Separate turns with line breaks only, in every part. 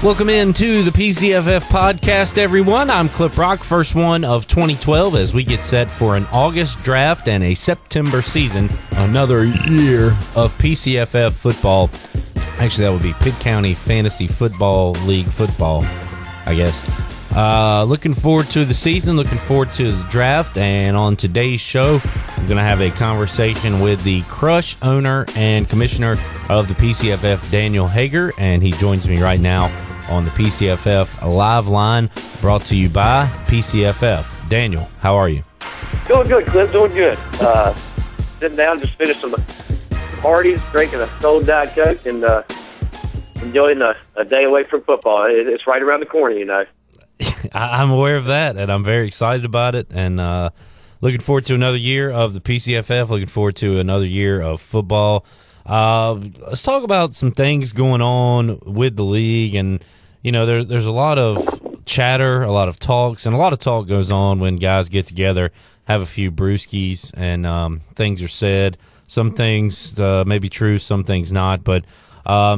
Welcome into the Pcff Podcast, everyone. I'm Clip Rock, first one of 2012 as we get set for an August draft and a September season. Another year of PCFF football. Actually, that would be Pitt County Fantasy Football League football, I guess. Looking forward to the season, looking forward to the draft, and on today's show, I'm going to have a conversation with the Crush owner and commissioner of the PCFF, Daniel Hager, and he joins me right now on the PCFF live line, brought to you by PCFF. Daniel, how are you?
Doing good, Cliff. Doing good. Sitting down, just finished some parties, drinking a cold Diet Coke, and enjoying a day away from football. It's right around the corner, you know.
I'm aware of that, and I'm very excited about it, and looking forward to another year of the PCFF, looking forward to another year of football. Let's talk about some things going on with the league, and you know, there's a lot of chatter, a lot of talks, and a lot of talk goes on when guys get together, have a few brewskis, and things are said. Some things may be true, some things not, but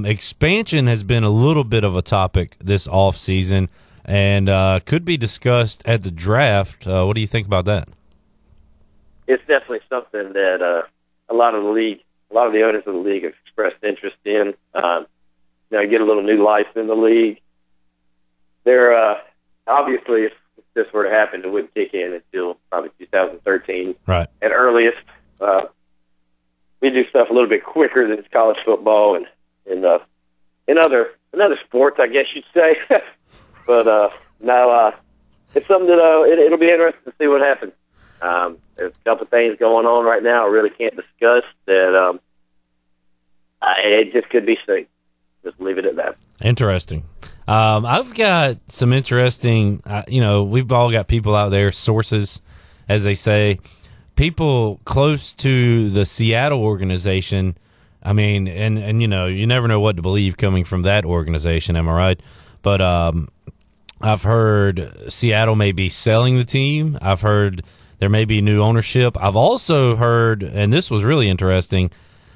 expansion has been a little bit of a topic this off season, and could be discussed at the draft. What do you think about that?
It's definitely something that a lot of the owners of the league have expressed interest in. Get a little new life in the league. They're obviously, if this were to happen, it wouldn't kick in until probably 2013,
right? At
earliest. We do stuff a little bit quicker than college football and in other sports, I guess you'd say. But now it's something that it'll be interesting to see what happens. There's a couple of things going on right now I really can't discuss that. It just could be seen. Just leave it at that.
Interesting. I've got some interesting, we've all got people out there, sources, as they say, people close to the Seattle organization. I mean, and you never know what to believe coming from that organization, am I right? But I've heard Seattle may be selling the team. I've heard there may be new ownership. I've also heard, and this was really interesting,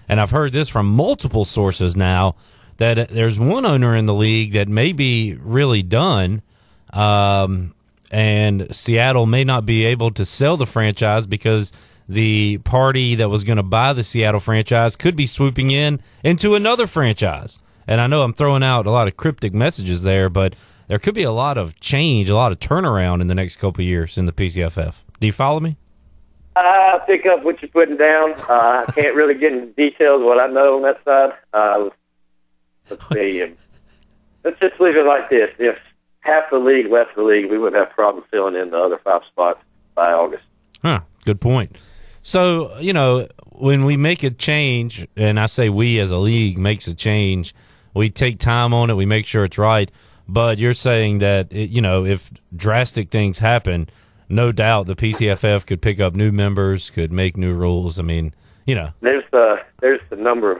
and I've heard this from multiple sources now, that there's one owner in the league that may be really done, and Seattle may not be able to sell the franchise because the party that was going to buy the Seattle franchise could be swooping into another franchise. And I know I'm throwing out a lot of cryptic messages there, but there could be a lot of change, a lot of turnaround in the next couple of years in the PCFF. Do you follow me?
I pick up what you're putting down. I can't really get into details of what I know on that side. Let's see. Let's just leave it like this. If half the league left the league, we would have problems filling in the other 5 spots by August.
Good point. So, when we make a change, and I say we as a league makes a change, we take time on it, we make sure it's right. But you're saying that, if drastic things happen, no doubt the PCFF could pick up new members, could make new rules. I mean,
There's the number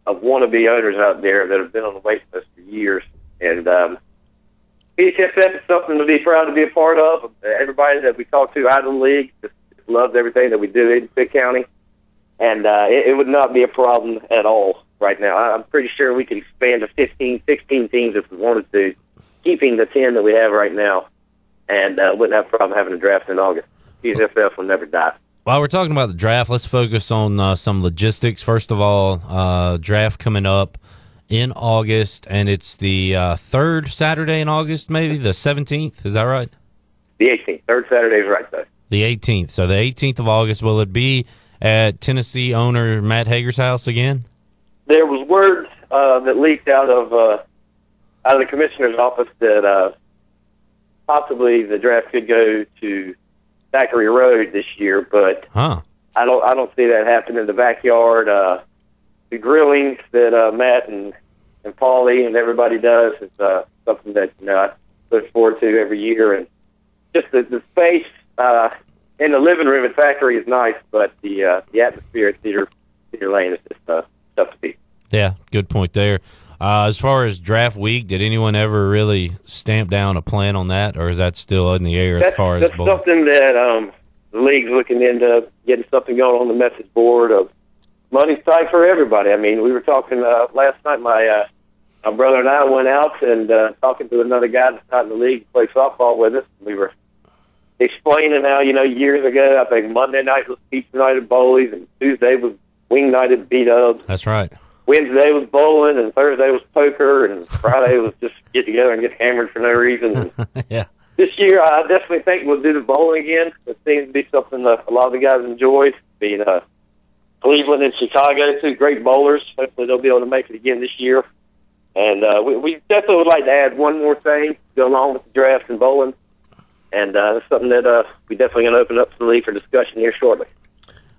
of wannabe owners out there that have been on the wait list for years. And PCFF is something to be proud to be a part of. Everybody that we talk to out of the league just loves everything that we do in Pitt County. And it would not be a problem at all right now. I'm pretty sure we could expand to 15, 16 teams if we wanted to, keeping the 10 that we have right now, and wouldn't have a problem having a draft in August. PCFF will never die.
While we're talking about the draft, let's focus on some logistics. First of all, draft coming up in August, and it's the third Saturday in August, maybe the 17th. Is that right?
The 18th. Third Saturday is right, though.
The 18th. So the 18th of August. Will it be at Tennessee owner Matt Hager's house again?
There was word that leaked out of the commissioner's office that possibly the draft could go to Thackeray Road this year, but I don't see that happening in the backyard. The grillings that Matt and Paulie and everybody does is something that I look forward to every year, and just the space in the living room at Thackeray is nice, but the atmosphere at Cedar Lane is just tough to beat.
Yeah, good point there. As far as draft week, did anyone ever really stamp down a plan on that, or is that still in the air
that's something that the league's looking into, getting something going on the message board of money's tight for everybody. I mean, we were talking last night. my brother and I went out and talking to another guy that's not in the league to play softball with us. We were explaining how, years ago, I think Monday night was Pizza Night at Bowley's, and Tuesday was Wing Night at B-Dubs.
That's right.
Wednesday was bowling, and Thursday was poker, and Friday was just get together and get hammered for no reason.
Yeah.
This year, I definitely think we'll do the bowling again. It seems to be something that a lot of the guys enjoy, being Cleveland and Chicago, two great bowlers. Hopefully they'll be able to make it again this year. And we definitely would like to add one more thing to go along with the draft and bowling. And that's something that we definitely going to open up to the league for discussion here shortly.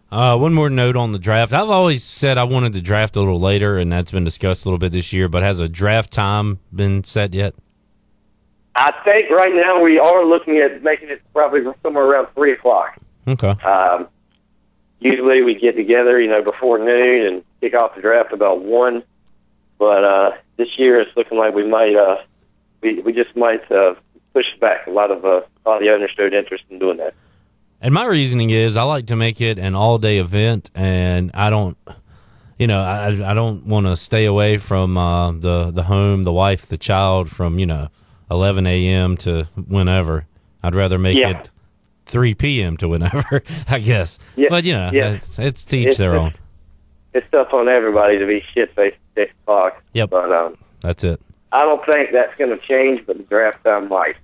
One more note on the draft. I've always said I wanted to draft a little later, and that's been discussed a little bit this year, but has a draft time been set yet?
I think right now we are looking at making it probably somewhere around 3 o'clock.
Okay.
Usually we get together, before noon and kick off the draft about 1. But this year it's looking like we might, we just might push it back. A lot of the owners showed interest in doing that.
And my reasoning is I like to make it an all-day event, and I don't, I don't want to stay away from the home, the wife, the child from, 11 a.m. to whenever. I'd rather make it 3 p.m. to whenever, I guess. Yeah. But, it's to each their own.
It's tough on everybody to be shit-faced at 6 o'clock.
Yep,
but,
that's it.
I don't think that's going to change, but the draft time might.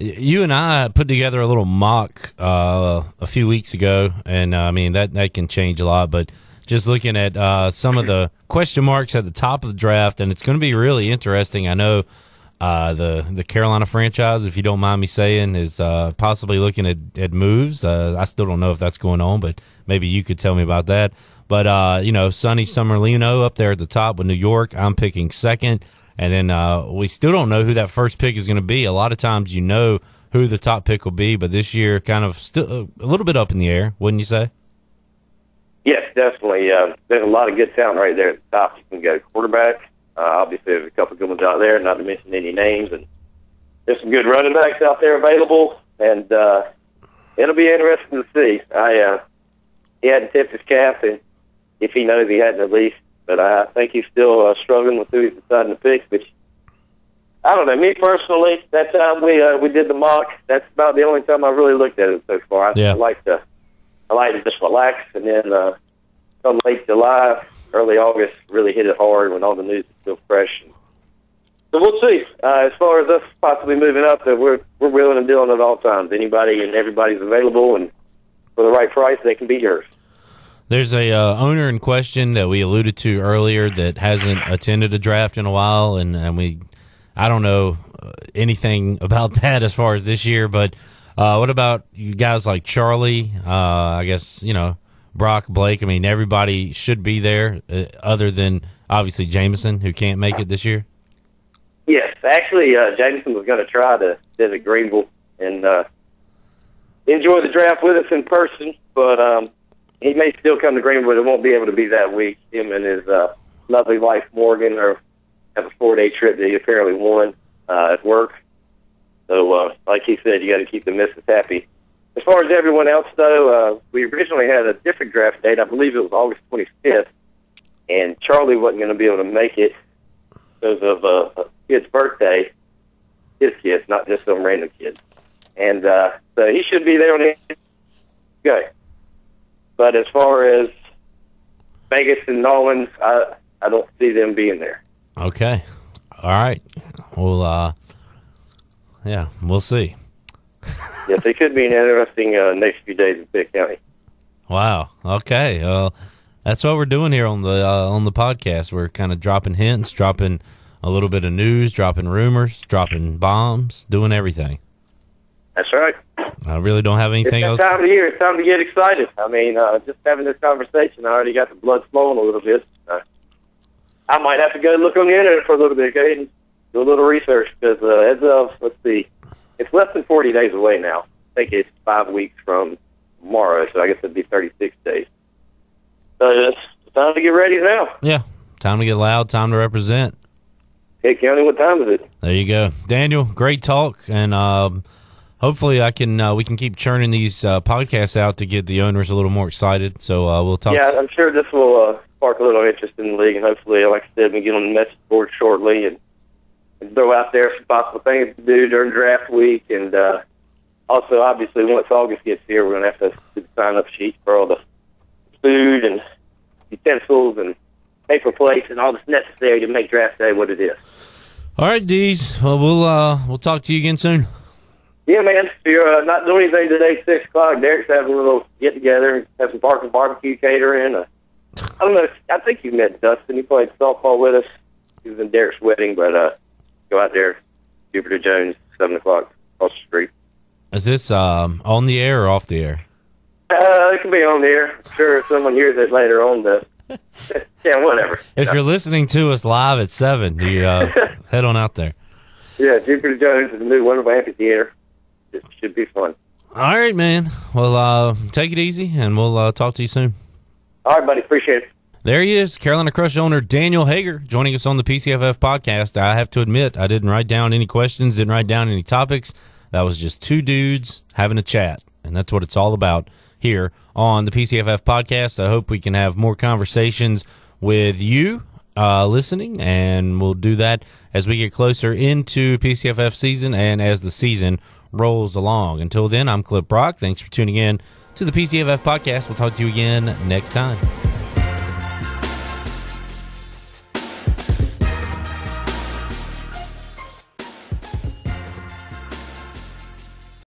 You and I put together a little mock a few weeks ago, and, that can change a lot, but just looking at some of the question marks at the top of the draft, and it's going to be really interesting. I know the Carolina franchise, if you don't mind me saying, is possibly looking at moves. I still don't know if that's going on, but maybe you could tell me about that. But, Sonny Summerlino up there at the top with New York, I'm picking second. And then we still don't know who that first pick is going to be. A lot of times you know who the top pick will be, but this year kind of still a little bit up in the air, wouldn't you say?
Yes, definitely. There's a lot of good talent right there at the top. You can go quarterback. Obviously, there's a couple of good ones out there, not to mention any names. And there's some good running backs out there available, and it'll be interesting to see. He hadn't tipped his cap, and if he knows he hadn't at least. But I think he's still struggling with who he's deciding to pick, which, I don't know. Me personally, that time we did the mock, that's about the only time I really looked at it so far. I like to just relax, and then come late July, early August, really hit it hard when all the news is still fresh. So we'll see. As far as us possibly moving up, we're willing and dealing at all times. Anybody and everybody's available, and for the right price, they can be yours.
There's a owner in question that we alluded to earlier that hasn't attended a draft in a while, and I don't know anything about that as far as this year. But what about you guys like Charlie? I guess Brock, Blake. I mean, everybody should be there, other than obviously Jameson, who can't make it this year.
Yes, actually, Jameson was going to try to visit Greenville and enjoy the draft with us in person, but. He may still come to Greenville, but it won't be able to be that week. Him and his lovely wife, Morgan, have a 4-day trip that he apparently won at work. So, like he said, you got to keep the missus happy. As far as everyone else, though, we originally had a different draft date. I believe it was August 25th, and Charlie wasn't going to be able to make it because of a kid's birthday. His kids, not just some random kid. And so he should be there on the okay. But as far as Vegas and Nolan, I don't see them being there.
Okay. All right. Well, we'll see.
Yes, it could be an interesting next few days in Pitt County.
Wow. Okay. Well, that's what we're doing here on the podcast. We're kind of dropping hints, dropping a little bit of news, dropping rumors, dropping bombs, doing everything.
That's right.
I really don't have anything else.
It's that time of year. It's time to get excited. I mean, just having this conversation, I already got the blood flowing a little bit. I might have to go look on the internet for a little bit, okay, and do a little research, because as of, let's see, it's less than 40 days away now. I think it's 5 weeks from tomorrow, so I guess it'd be 36 days. So it's time to get ready now.
Yeah, time to get loud, time to represent.
Pitt County, what time is it?
There you go. Daniel, great talk, and hopefully we can keep churning these podcasts out to get the owners a little more excited. So we'll talk.
Yeah, I'm sure this will spark a little interest in the league, and hopefully, like I said, we get on the message board shortly and throw out there some possible things to do during draft week. And also, obviously, once August gets here, we're going to have to do the sign-up sheets for all the food and utensils and paper plates and all that's necessary to make draft day what it is.
All right, Dees. Well, we'll talk to you again soon.
Yeah, man. If you're not doing anything today, 6 o'clock, Derek's having a little get-together, have some park and barbecue catering. I don't know. I think you met Dustin. He played softball with us. He was in Derek's wedding, but go out there, Jupiter Jones, 7 o'clock, across the street.
Is this on the air or off the air?
It can be on the air. I'm sure if someone hears it later on, yeah, whatever.
If you're listening to us live at 7, you head on out there.
Yeah, Jupiter Jones is the new wonderful amphitheater. It should be fun.
All right, man. Well, take it easy, and we'll talk to you soon.
All right, buddy. Appreciate it.
There he is, Carolina Crush owner Daniel Hager, joining us on the PCFF podcast. I have to admit, I didn't write down any questions, didn't write down any topics. That was just two dudes having a chat, and that's what it's all about here on the PCFF podcast. I hope we can have more conversations with you listening, and we'll do that as we get closer into PCFF season and as the season rolls along. Until then, I'm Clip Brock. Thanks for tuning in to the PCFF podcast. We'll talk to you again next time.